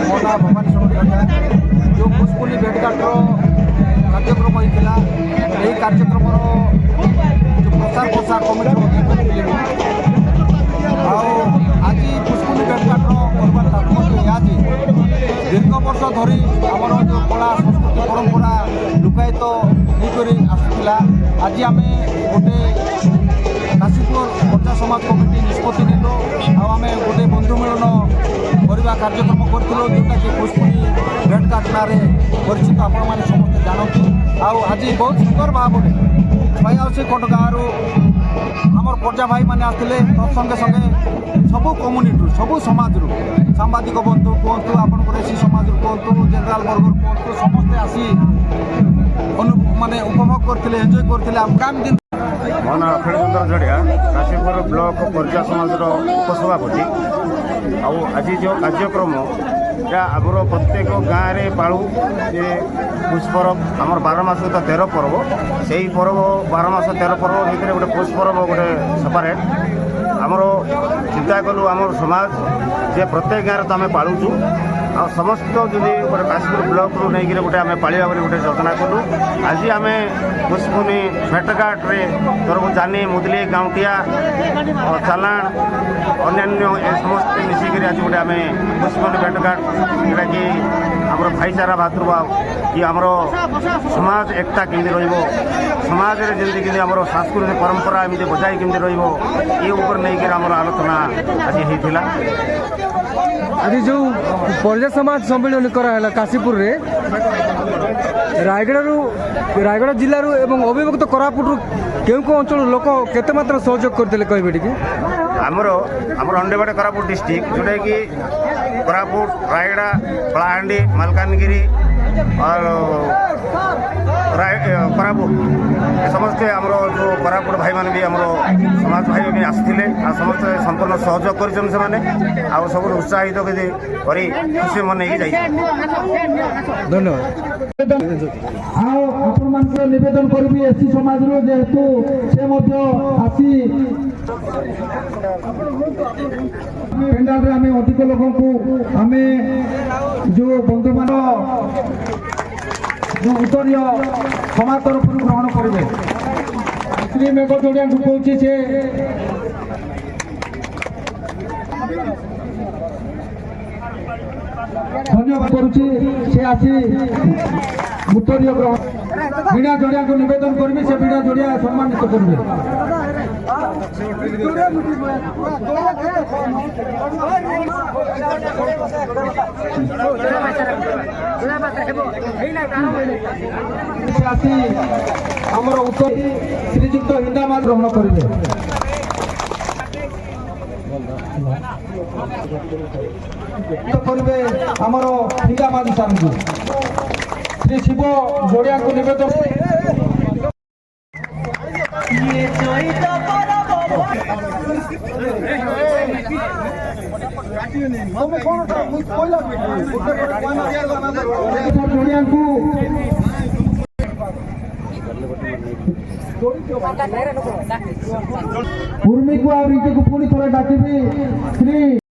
मो ना भवानी शंकर जो पुष्पुनी भेटघाटर कार्यक्रम होता यही कार्यक्रम जो प्रचार प्रसार कमिटी आज पुष्पुनी भेटघाटर करवार तात्पर्य यह दीर्घ वर्ष धरी आमर जो कला संस्कृति परंपरा लुकायित होकर आसूला आज आम गोटे काशीपुर प्रजा समाज कमिटी निष्पत्ति नेलु आम गोटे बंधु मिलन करवा कार्यक्रम करूँ जोटा कि पुष्पुनी भेटघाट ना परिचित आपण मैंने समस्त जानती आज बहुत सुंदर भाव में छयासी कोट गाँव आमर प्रजा भाई मैंने आते तत्संगे संगे सबू कम्युनिटी सबू समाज सांबादिक बंधु कहतु आपंकर एसी समाज कहतु जेनेल वर्ग कहतु समस्ते आसी माने उपभोग करते एंजॉय करते आगामी दिन मो ना अखिल सुंदर झड़िया काशीपुर ब्लॉक प्रजा समाज उपसभापति आज जो कार्यक्रम या आगर प्रत्येक गाँव में पालू जे पुष पर्व आम 12 मास 13 पर्व से ही पर्व 12 मास 13 पर्व भितर गोटे पुष पर्व गोटे सेपरेट आमर चिंता कलु आम समाज जे प्रत्येक गाँव तो आम पालुचु आ समस्त जदि गोटे काशीपुर ब्लॉक रू नहीं गोटे आम पालिया गोटे योजना कलु आज आम पुष्पुनी भेटघाट तरफ जानी मुदली गाँवटिया चालाण अन्य समस्त मिसिक आज गोटे आम पुष्पुनी भेटघाट जोटा कि आम भाईचारा भातृभाव कि आमर समाज एकता केमती रमाज जमी आम सांस्कृतिक परंपरा एमती बजाई केमती रे नहीं आमर आलोचना आज होता आज जो प्रजा समाज सम्मेलन कराला काशीपुर रे रायगढ़ जिलूर एवं अविभक्त कोरापुट केउ को अंचल लोक केते मात्रा सहयोग करते कहबे टी आमर अंडेवाड़ी कोरापुट डिस्ट्रिक्ट जोटा कि कोरापुट रायगढ़ कलाहांडी मालकानगिरी और कोरापुट समस्ते आमर जो कोरापुट भाई मैंने भी आम समाज भाई भी आसते समस्त संपूर्ण सहयोग कर सब उत्साहित खुशी मन धन्यवाद निवेदन करी एससी समाज जेहेतु से आसी पेंडाल आम अधिक लोक आम जो बंधु मान जो उत्तरीय समाज तरफ ग्रहण करेंगे श्री मेघ जोड़िया कहूँ से धन्यवाद करुच्ची से आसी उत्तरीय ग्रहण वीणा जोड़िया को निवेदन करी से वीणा जोड़िया सम्मानित करेंगे आमर उत्तर श्रीजुक्त हिंदामाल ग्रहण करेंगे आमर हिंदामाल सामू श्री शिव जोड़िया को निवेदन उर्मी को पुणी थे डाकबी श्री